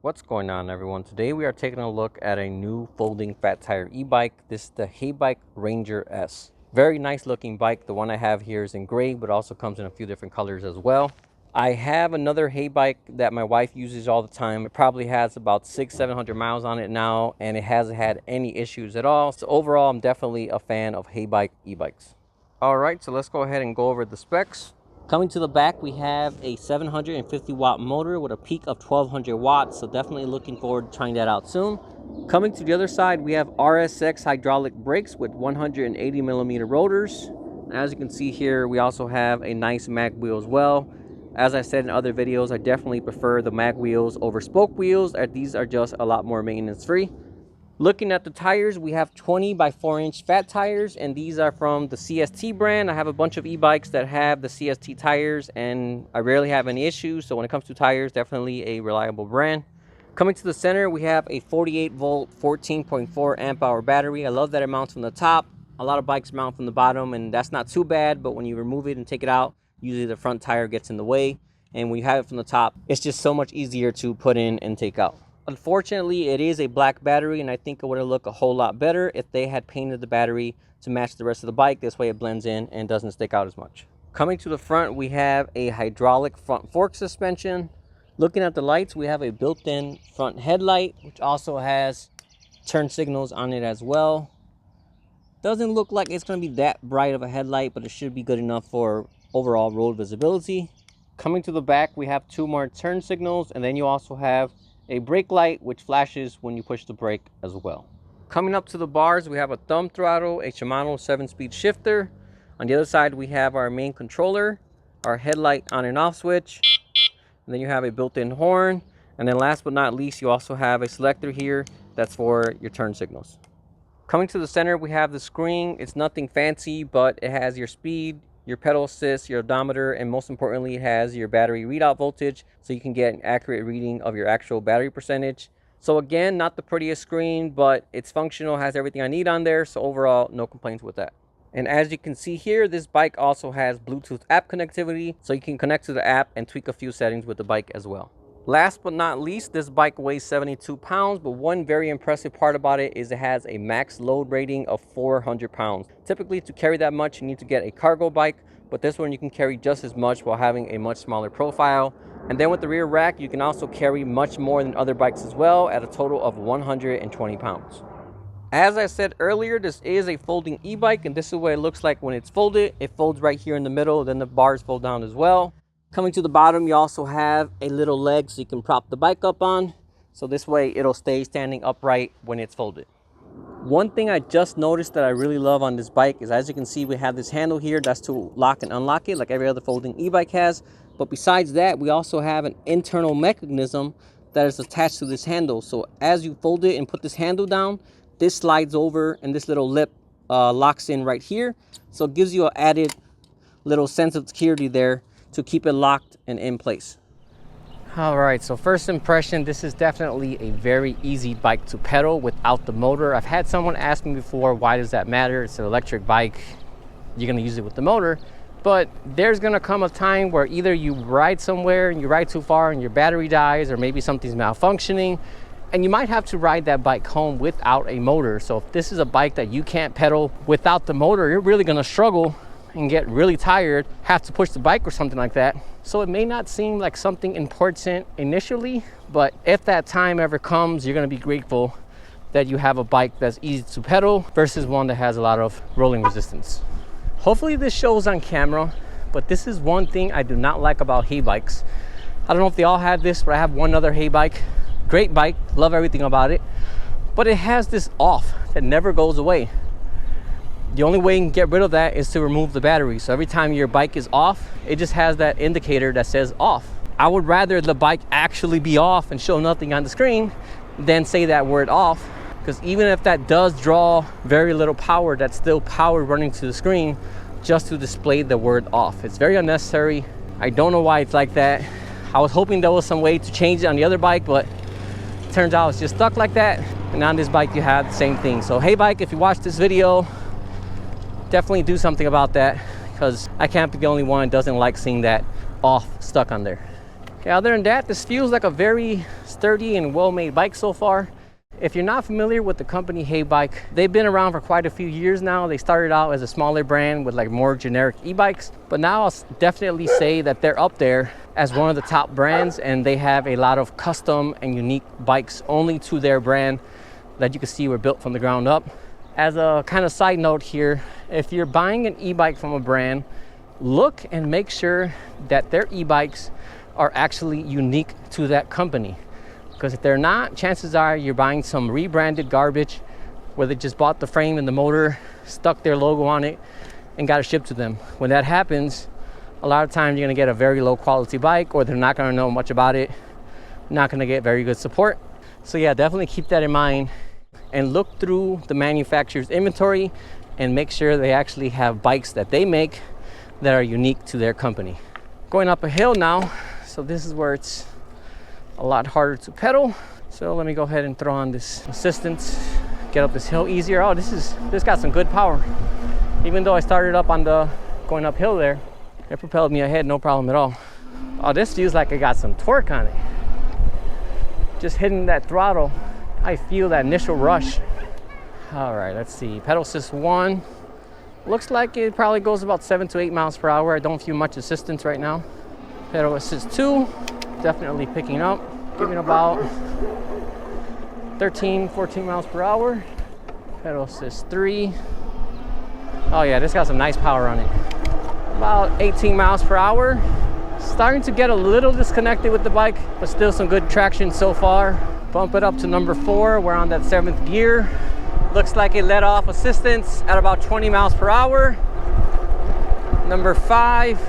What's going on, everyone? Today we are taking a look at a new folding fat tire e-bike. This is the HeyBike Ranger S. Very nice looking bike. The one I have here is in gray, but also comes in a few different colors as well. I have another HeyBike that my wife uses all the time. It probably has about 600-700 miles on it now, and it hasn't had any issues at all. So overall, I'm definitely a fan of HeyBike e-bikes. All right, so let's go ahead and go over the specs. Coming to the back, we have a 750 watt motor with a peak of 1200 watts. So definitely looking forward to trying that out soon. Coming to the other side, we have RSX hydraulic brakes with 180 millimeter rotors. As you can see here, we also have a nice mag wheel as well. As I said in other videos, I definitely prefer the mag wheels over spoke wheels, as these are just a lot more maintenance free. Looking at the tires, we have 20 by 4-inch fat tires, and these are from the CST brand. I have a bunch of e-bikes that have the CST tires, and I rarely have any issues. So when it comes to tires, definitely a reliable brand. Coming to the center, we have a 48 volt, 14.4 amp hour battery. I love that it mounts from the top. A lot of bikes mount from the bottom, and that's not too bad, but when you remove it and take it out, usually the front tire gets in the way. And when you have it from the top, it's just so much easier to put in and take out. Unfortunately, it is a black battery, and I think it would have looked a whole lot better if they had painted the battery to match the rest of the bike. This way it blends in and doesn't stick out as much. Coming to the front, we have a hydraulic front fork suspension. Looking at the lights, we have a built-in front headlight, which also has turn signals on it as well. Doesn't look like it's going to be that bright of a headlight, but it should be good enough for overall road visibility. Coming to the back, we have 2 more turn signals, and then you also have a brake light which flashes when you push the brake as well. Coming up to the bars, we have a thumb throttle, a Shimano 7-speed shifter. On the other side, we have our main controller, our headlight on and off switch, and then you have a built-in horn. And then last but not least, you also have a selector here that's for your turn signals. Coming to the center, we have the screen. It's nothing fancy, but it has your speed, your pedal assist, your odometer, and most importantly, it has your battery readout voltage, so you can get an accurate reading of your actual battery percentage. So again, not the prettiest screen, but it's functional, has everything I need on there, so overall, no complaints with that. And as you can see here, this bike also has Bluetooth app connectivity, so you can connect to the app and tweak a few settings with the bike as well. Last but not least, this bike weighs 72 pounds, but one very impressive part about it is it has a max load rating of 400 pounds. Typically, to carry that much, you need to get a cargo bike, but this one you can carry just as much while having a much smaller profile. And then with the rear rack, you can also carry much more than other bikes as well, at a total of 120 pounds. As I said earlier, this is a folding e-bike, and this is what it looks like when it's folded. It folds right here in the middle, then the bars fold down as well. Coming to the bottom, you also have a little leg so you can prop the bike up on. So this way it'll stay standing upright when it's folded. One thing I just noticed that I really love on this bike is, as you can see, we have this handle here that's to lock and unlock it like every other folding e-bike has. But besides that, we also have an internal mechanism that is attached to this handle. So as you fold it and put this handle down, this slides over and this little lip locks in right here. So it gives you an added little sense of security there to keep it locked and in place. All right, so first impression, this is definitely a very easy bike to pedal without the motor. I've had someone ask me before, why does that matter? It's an electric bike, you're gonna use it with the motor. But there's gonna come a time where either you ride somewhere and you ride too far and your battery dies, or maybe something's malfunctioning, and you might have to ride that bike home without a motor. So if this is a bike that you can't pedal without the motor, you're really gonna struggle and get really tired, have to push the bike or something like that. So it may not seem like something important initially, but if that time ever comes, you're gonna be grateful that you have a bike that's easy to pedal versus one that has a lot of rolling resistance. Hopefully this shows on camera, but this is one thing I do not like about HeyBikes. I don't know if they all have this, but I have one other HeyBike. Great bike, love everything about it, but it has this off that never goes away. The only way you can get rid of that is to remove the battery. So every time your bike is off, it just has that indicator that says off. I would rather the bike actually be off and show nothing on the screen than say that word off, because even if that does draw very little power, that's still power running to the screen just to display the word off. It's very unnecessary. I don't know why it's like that. I was hoping there was some way to change it on the other bike, but it turns out it's just stuck like that. And on this bike you have the same thing. So HeyBike, if you watch this video, definitely do something about that, because I can't be the only one that doesn't like seeing that off stuck on there. Okay, other than that, this feels like a very sturdy and well-made bike so far. If you're not familiar with the company HeyBike, they've been around for quite a few years now. They started out as a smaller brand with like more generic e-bikes, but now I'll definitely say that they're up there as one of the top brands, and they have a lot of custom and unique bikes only to their brand that you can see were built from the ground up. As a kind of side note here, if you're buying an e-bike from a brand, look and make sure that their e-bikes are actually unique to that company. Because if they're not, chances are you're buying some rebranded garbage where they just bought the frame and the motor, stuck their logo on it, and got it shipped to them. When that happens, a lot of times you're gonna get a very low quality bike, or they're not gonna know much about it, not gonna get very good support. So yeah, definitely keep that in mind and look through the manufacturer's inventory and make sure they actually have bikes that they make that are unique to their company. Going up a hill now, so this is where it's a lot harder to pedal. So let me go ahead and throw on this assistance, get up this hill easier. Oh, this got some good power. Even though I started up on the going uphill there, it propelled me ahead, no problem at all. Oh, this feels like I got some torque on it. Just hitting that throttle, I feel that initial rush. All right, let's see. Pedal assist 1. Looks like it probably goes about 7 to 8 miles per hour. I don't feel much assistance right now. Pedal assist 2, definitely picking up. Giving about 13, 14 miles per hour. Pedal assist 3. Oh yeah, this got some nice power on it. About 18 miles per hour. Starting to get a little disconnected with the bike, but still some good traction so far. Bump it up to number 4. We're on that 7th gear. Looks like it let off assistance at about 20 miles per hour. Number 5.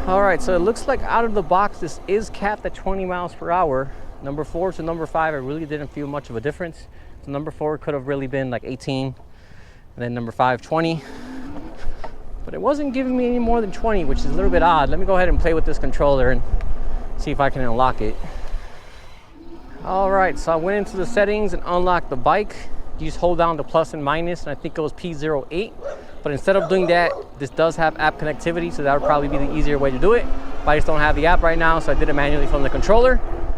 All right, so it looks like out of the box, this is capped at 20 miles per hour. Number 4 to number 5, I really didn't feel much of a difference. So number 4 could have really been like 18, and then number 5, 20. But it wasn't giving me any more than 20, which is a little bit odd. Let me go ahead and play with this controller and see if I can unlock it. All right, so I went into the settings and unlocked the bike. You just hold down the plus and minus, and I think it was P08. But instead of doing that, this does have app connectivity, so that would probably be the easier way to do it. But I just don't have the app right now, so I did it manually from the controller.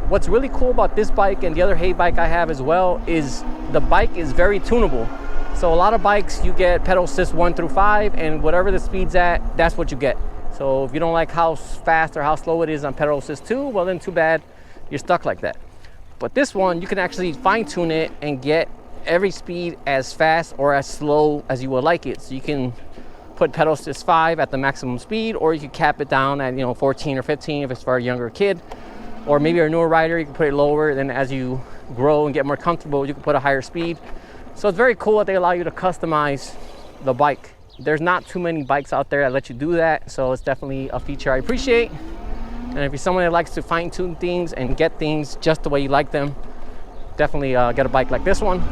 What's really cool about this bike and the other HeyBike I have as well is the bike is very tunable. So a lot of bikes, you get pedal assist 1 through 5, and whatever the speed's at, that's what you get. So if you don't like how fast or how slow it is on pedal assist 2, well then too bad, you're stuck like that. But this one, you can actually fine tune it and get every speed as fast or as slow as you would like it. So you can put pedal assist 5 at the maximum speed, or you can cap it down at 14 or 15 if it's for a younger kid. Or maybe you're a newer rider, you can put it lower. Then as you grow and get more comfortable, you can put a higher speed. So it's very cool that they allow you to customize the bike. There's not too many bikes out there that let you do that, so it's definitely a feature I appreciate. And if you're someone that likes to fine tune things and get things just the way you like them, definitely get a bike like this one.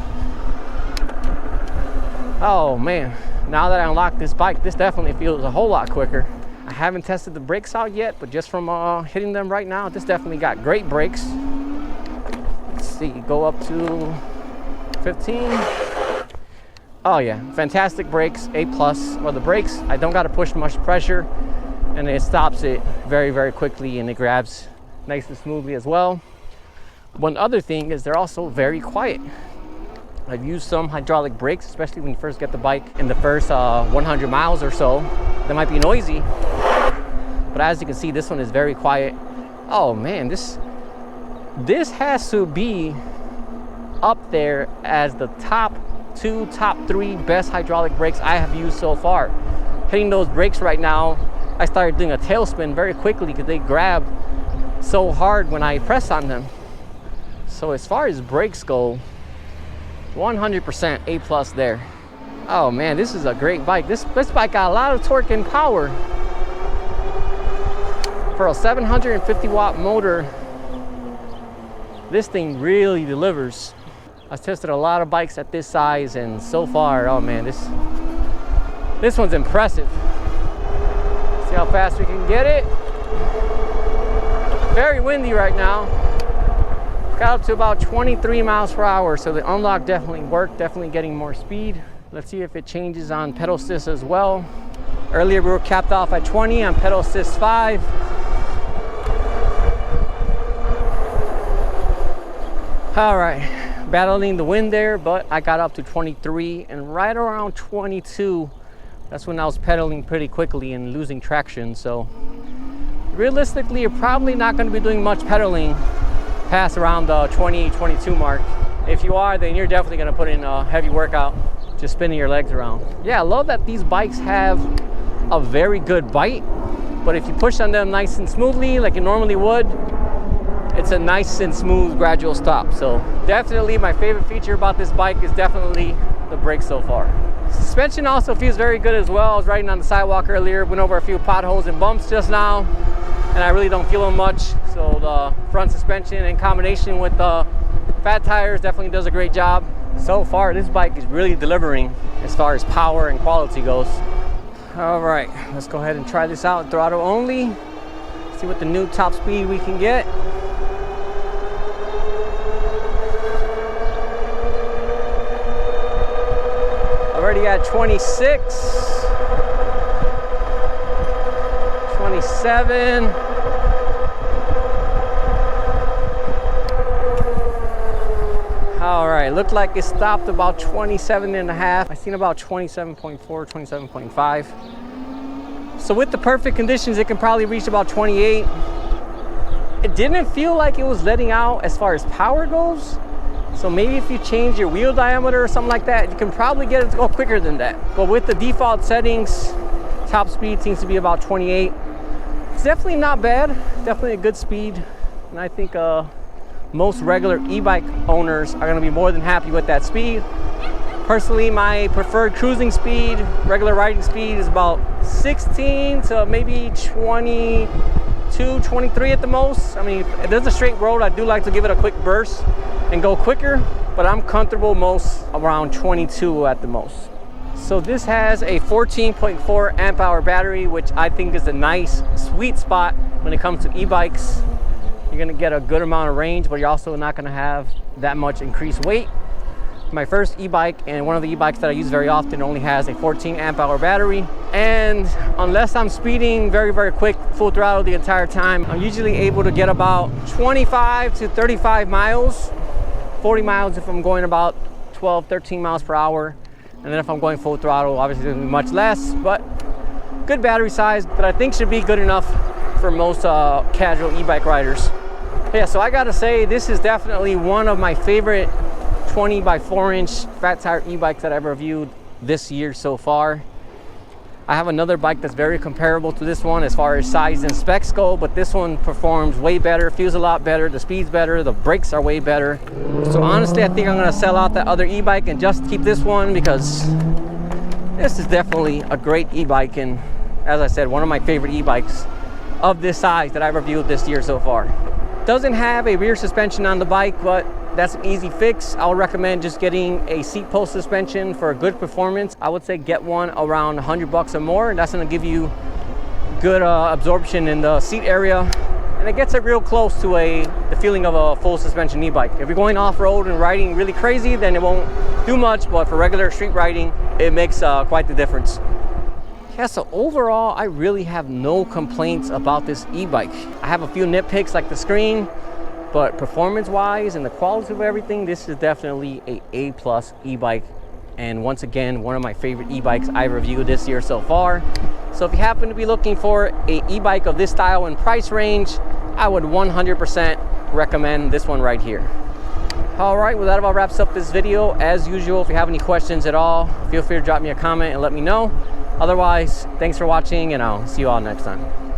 Oh man, now that I unlocked this bike, this definitely feels a whole lot quicker. I haven't tested the brakes out yet, but just from hitting them right now, this definitely got great brakes. Let's see, go up to 15. Oh yeah, fantastic brakes, A+. Well, the brakes, I don't got to push much pressure, and it stops it very, very quickly, and it grabs nice and smoothly as well. One other thing is they're also very quiet. I've used some hydraulic brakes, especially when you first get the bike in the first 100 miles or so. They might be noisy, but as you can see, this one is very quiet. Oh man, this has to be up there as the top 2, top 3 best hydraulic brakes I have used so far. Hitting those brakes right now, I started doing a tailspin very quickly because they grab so hard when I press on them. So as far as brakes go, 100% A+ there. Oh man, this is a great bike. This bike got a lot of torque and power. For a 750 watt motor, this thing really delivers. I've tested a lot of bikes at this size, and so far, oh man, this one's impressive. See how fast we can get it. Very windy right now. Got up to about 23 miles per hour, so the unlock definitely worked, definitely getting more speed. Let's see if it changes on pedal assist as well. Earlier we were capped off at 20 on pedal assist 5. All right, battling the wind there, but I got up to 23, and right around 22, that's when I was pedaling pretty quickly and losing traction. So realistically, you're probably not going to be doing much pedaling past around the 20-22 mark. If you are, then you're definitely going to put in a heavy workout, just spinning your legs around. Yeah, I love that these bikes have a very good bite, but if you push on them nice and smoothly like you normally would, it's a nice and smooth gradual stop. So definitely my favorite feature about this bike is definitely the brakes so far. Suspension also feels very good as well. I was riding on the sidewalk earlier, went over a few potholes and bumps just now, and I really don't feel them much. So the front suspension in combination with the fat tires definitely does a great job. So far this bike is really delivering as far as power and quality goes. All right, let's go ahead and try this out throttle only. See what the new top speed we can get. Already at 26, 27. All right, looked like it stopped about 27 and a half. I seen about 27.4, 27.5. So with the perfect conditions, it can probably reach about 28. It didn't feel like it was letting out as far as power goes. So maybe if you change your wheel diameter or something like that, you can probably get it to go quicker than that. But with the default settings, top speed seems to be about 28. It's definitely not bad, definitely a good speed. And I think most regular e-bike owners are gonna be more than happy with that speed. Personally, my preferred cruising speed, regular riding speed, is about 16 to maybe 22, 23 at the most. I mean, if there's a straight road, I do like to give it a quick burst and go quicker, but I'm comfortable most around 22 at the most. So this has a 14.4 amp hour battery, which I think is a nice sweet spot when it comes to e-bikes. You're gonna get a good amount of range, but you're also not gonna have that much increased weight. My first e-bike, and one of the e-bikes that I use very often, only has a 14 amp hour battery. And unless I'm speeding very, very quick, full throttle the entire time, I'm usually able to get about 25 to 35 miles, 40 miles if I'm going about 12, 13 miles per hour. And then if I'm going full throttle, obviously it's gonna be much less, but good battery size that I think should be good enough for most casual e-bike riders. Yeah, so I gotta say, this is definitely one of my favorite 20 by 4 inch fat tire e-bikes that I've reviewed this year so far. I have another bike that's very comparable to this one as far as size and specs go, but this one performs way better, feels a lot better, the speed's better, the brakes are way better. So honestly, I think I'm gonna sell out that other e-bike and just keep this one, because this is definitely a great e-bike, and as I said, one of my favorite e-bikes of this size that I've reviewed this year so far. Doesn't have a rear suspension on the bike, but that's an easy fix. I would recommend just getting a seat post suspension for a good performance. I would say get one around 100 bucks or more, and that's gonna give you good absorption in the seat area, and it gets it real close to the feeling of a full suspension e-bike. If you're going off-road and riding really crazy, then it won't do much, but for regular street riding, it makes quite the difference. Yeah, so overall, I really have no complaints about this e-bike. I have a few nitpicks like the screen, but performance-wise and the quality of everything, this is definitely a A+ e-bike. And once again, one of my favorite e-bikes I reviewed this year so far. So if you happen to be looking for a e-bike of this style and price range, I would 100% recommend this one right here. All right, well, that about wraps up this video. As usual, if you have any questions at all, feel free to drop me a comment and let me know. Otherwise, thanks for watching, and I'll see you all next time.